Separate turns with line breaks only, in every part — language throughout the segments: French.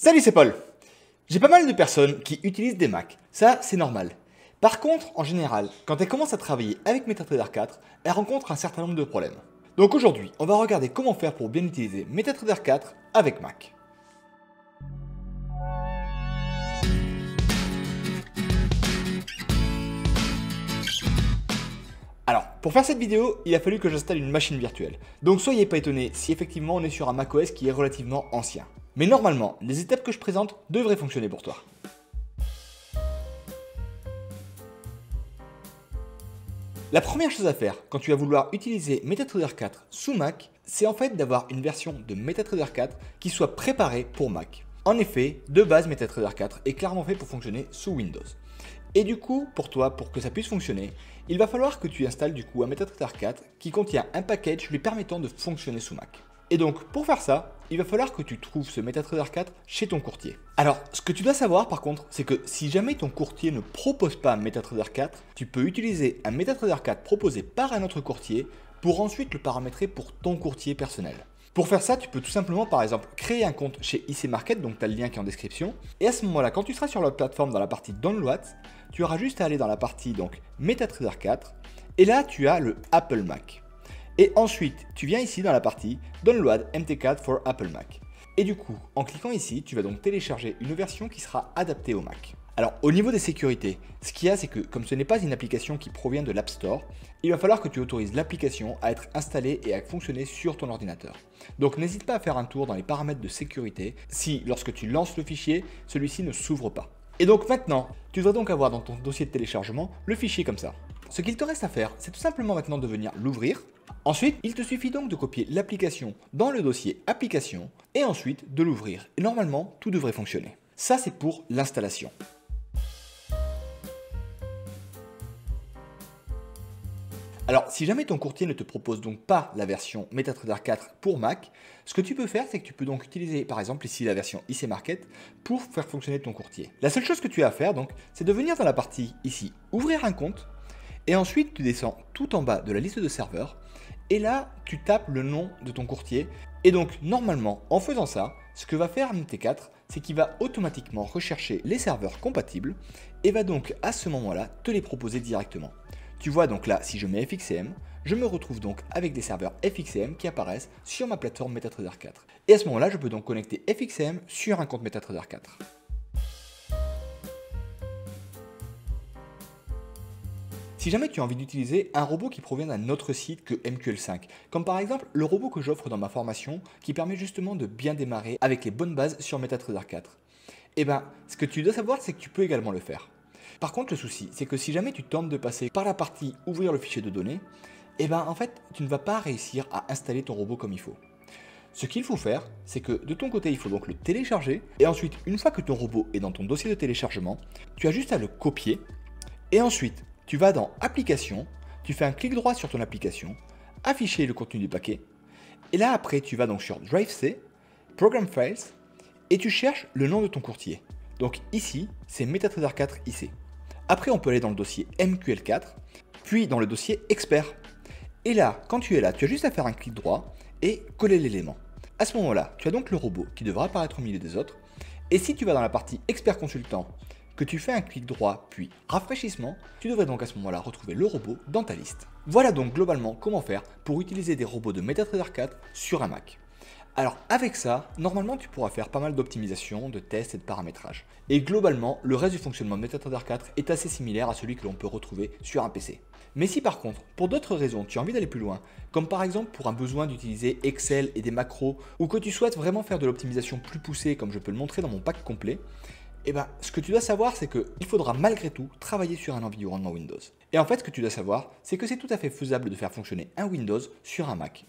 Salut, c'est Paul. J'ai pas mal de personnes qui utilisent des Macs, ça c'est normal. Par contre, en général, quand elles commencent à travailler avec MetaTrader 4, elles rencontrent un certain nombre de problèmes. Donc aujourd'hui, on va regarder comment faire pour bien utiliser MetaTrader 4 avec Mac. Alors, pour faire cette vidéo, il a fallu que j'installe une machine virtuelle. Donc soyez pas étonnés si effectivement on est sur un macOS qui est relativement ancien. Mais normalement, les étapes que je présente devraient fonctionner pour toi. La première chose à faire quand tu vas vouloir utiliser MetaTrader 4 sous Mac, c'est en fait d'avoir une version de MetaTrader 4 qui soit préparée pour Mac. En effet, de base, MetaTrader 4 est clairement fait pour fonctionner sous Windows. Et du coup, pour toi, pour que ça puisse fonctionner, il va falloir que tu installes du coup un MetaTrader 4 qui contient un package lui permettant de fonctionner sous Mac. Et donc, pour faire ça, il va falloir que tu trouves ce MetaTrader 4 chez ton courtier. Alors, ce que tu dois savoir par contre, c'est que si jamais ton courtier ne propose pas MetaTrader 4, tu peux utiliser un MetaTrader 4 proposé par un autre courtier pour ensuite le paramétrer pour ton courtier personnel. Pour faire ça, tu peux tout simplement, par exemple, créer un compte chez IC Market, donc tu as le lien qui est en description. Et à ce moment-là, quand tu seras sur la plateforme dans la partie Downloads, tu auras juste à aller dans la partie donc MetaTrader 4. Et là, tu as le Apple Mac. Et ensuite, tu viens ici dans la partie Download MT4 for Apple Mac. Et du coup, en cliquant ici, tu vas donc télécharger une version qui sera adaptée au Mac. Alors, au niveau des sécurités, ce qu'il y a, c'est que comme ce n'est pas une application qui provient de l'App Store, il va falloir que tu autorises l'application à être installée et à fonctionner sur ton ordinateur. Donc, n'hésite pas à faire un tour dans les paramètres de sécurité si, lorsque tu lances le fichier, celui-ci ne s'ouvre pas. Et donc maintenant, tu devrais donc avoir dans ton dossier de téléchargement le fichier comme ça. Ce qu'il te reste à faire, c'est tout simplement maintenant de venir l'ouvrir. Ensuite, il te suffit donc de copier l'application dans le dossier application et ensuite de l'ouvrir. Et normalement, tout devrait fonctionner. Ça, c'est pour l'installation. Alors, si jamais ton courtier ne te propose donc pas la version MetaTrader 4 pour Mac, ce que tu peux faire, c'est que tu peux donc utiliser, par exemple, ici la version IC Market pour faire fonctionner ton courtier. La seule chose que tu as à faire, donc, c'est de venir dans la partie ici, ouvrir un compte, et ensuite tu descends tout en bas de la liste de serveurs, et là, tu tapes le nom de ton courtier. Et donc, normalement, en faisant ça, ce que va faire MT4, c'est qu'il va automatiquement rechercher les serveurs compatibles et va donc à ce moment-là te les proposer directement. Tu vois donc là, si je mets FXCM, je me retrouve donc avec des serveurs FXCM qui apparaissent sur ma plateforme MetaTrader 4. Et à ce moment-là, je peux donc connecter FXCM sur un compte MetaTrader 4. Si jamais tu as envie d'utiliser un robot qui provient d'un autre site que MQL5, comme par exemple le robot que j'offre dans ma formation qui permet justement de bien démarrer avec les bonnes bases sur MetaTrader 4, eh bien, ce que tu dois savoir, c'est que tu peux également le faire. Par contre, le souci, c'est que si jamais tu tentes de passer par la partie ouvrir le fichier de données, eh bien, en fait, tu ne vas pas réussir à installer ton robot comme il faut. Ce qu'il faut faire, c'est que de ton côté, il faut donc le télécharger, et ensuite, une fois que ton robot est dans ton dossier de téléchargement, tu as juste à le copier, et ensuite, tu vas dans Applications, tu fais un clic droit sur ton application, afficher le contenu du paquet, et là après, tu vas donc sur Drive C, Program Files, et tu cherches le nom de ton courtier. Donc ici, c'est MetaTrader 4 IC. Après, on peut aller dans le dossier MQL4, puis dans le dossier Expert. Et là, quand tu es là, tu as juste à faire un clic droit et coller l'élément. À ce moment-là, tu as donc le robot qui devra apparaître au milieu des autres. Et si tu vas dans la partie Expert Consultant, que tu fais un clic droit puis rafraîchissement, tu devrais donc à ce moment-là retrouver le robot dans ta liste. Voilà donc globalement comment faire pour utiliser des robots de MetaTrader 4 sur un Mac. Alors avec ça, normalement tu pourras faire pas mal d'optimisation, de tests et de paramétrage. Et globalement, le reste du fonctionnement de MetaTrader 4 est assez similaire à celui que l'on peut retrouver sur un PC. Mais si par contre, pour d'autres raisons, tu as envie d'aller plus loin, comme par exemple pour un besoin d'utiliser Excel et des macros, ou que tu souhaites vraiment faire de l'optimisation plus poussée comme je peux le montrer dans mon pack complet, eh bien, ce que tu dois savoir, c'est qu'il faudra malgré tout travailler sur un environnement Windows. Et en fait, ce que tu dois savoir, c'est que c'est tout à fait faisable de faire fonctionner un Windows sur un Mac.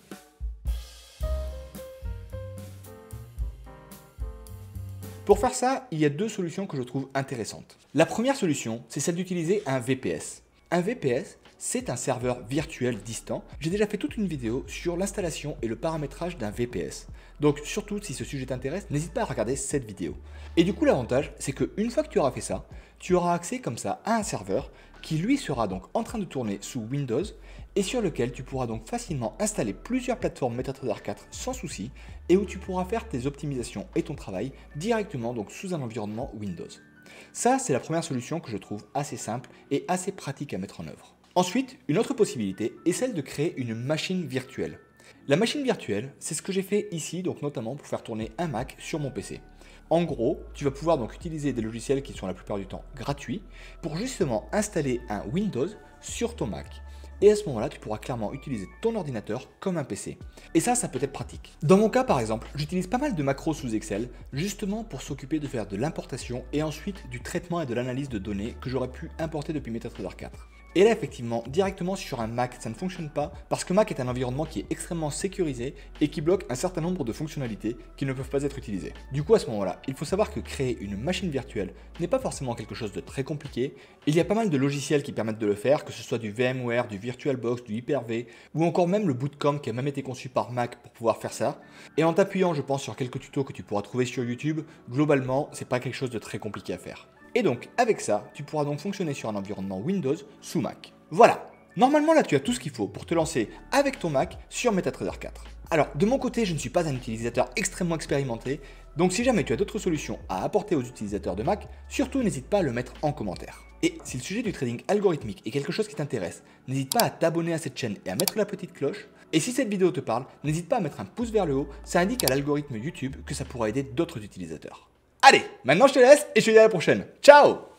Pour faire ça, il y a deux solutions que je trouve intéressantes. La première solution, c'est celle d'utiliser un VPS. Un VPS, c'est un serveur virtuel distant. J'ai déjà fait toute une vidéo sur l'installation et le paramétrage d'un VPS. Donc surtout si ce sujet t'intéresse, n'hésite pas à regarder cette vidéo. Et du coup l'avantage, c'est qu'une fois que tu auras fait ça, tu auras accès comme ça à un serveur qui lui sera donc en train de tourner sous Windows et sur lequel tu pourras donc facilement installer plusieurs plateformes MetaTrader 4 sans souci et où tu pourras faire tes optimisations et ton travail directement donc sous un environnement Windows. Ça, c'est la première solution que je trouve assez simple et assez pratique à mettre en œuvre. Ensuite, une autre possibilité est celle de créer une machine virtuelle. La machine virtuelle, c'est ce que j'ai fait ici, donc notamment pour faire tourner un Mac sur mon PC. En gros, tu vas pouvoir donc utiliser des logiciels qui sont la plupart du temps gratuits pour justement installer un Windows sur ton Mac. Et à ce moment-là, tu pourras clairement utiliser ton ordinateur comme un PC. Et ça peut être pratique. Dans mon cas, par exemple, j'utilise pas mal de macros sous Excel, justement pour s'occuper de faire de l'importation et ensuite du traitement et de l'analyse de données que j'aurais pu importer depuis MetaTrader 4. Et là, effectivement, directement sur un Mac, ça ne fonctionne pas parce que Mac est un environnement qui est extrêmement sécurisé et qui bloque un certain nombre de fonctionnalités qui ne peuvent pas être utilisées. Du coup, à ce moment-là, il faut savoir que créer une machine virtuelle n'est pas forcément quelque chose de très compliqué. Il y a pas mal de logiciels qui permettent de le faire, que ce soit du VMware, du VirtualBox, du Hyper-V ou encore même le Bootcamp qui a même été conçu par Mac pour pouvoir faire ça. Et en t'appuyant, je pense, sur quelques tutos que tu pourras trouver sur YouTube, globalement, c'est pas quelque chose de très compliqué à faire. Et donc, avec ça, tu pourras donc fonctionner sur un environnement Windows sous Mac. Voilà, normalement là tu as tout ce qu'il faut pour te lancer avec ton Mac sur MetaTrader 4. Alors, de mon côté, je ne suis pas un utilisateur extrêmement expérimenté, donc si jamais tu as d'autres solutions à apporter aux utilisateurs de Mac, surtout n'hésite pas à le mettre en commentaire. Et si le sujet du trading algorithmique est quelque chose qui t'intéresse, n'hésite pas à t'abonner à cette chaîne et à mettre la petite cloche. Et si cette vidéo te parle, n'hésite pas à mettre un pouce vers le haut, ça indique à l'algorithme YouTube que ça pourra aider d'autres utilisateurs. Allez, maintenant je te laisse et je te dis à la prochaine. Ciao!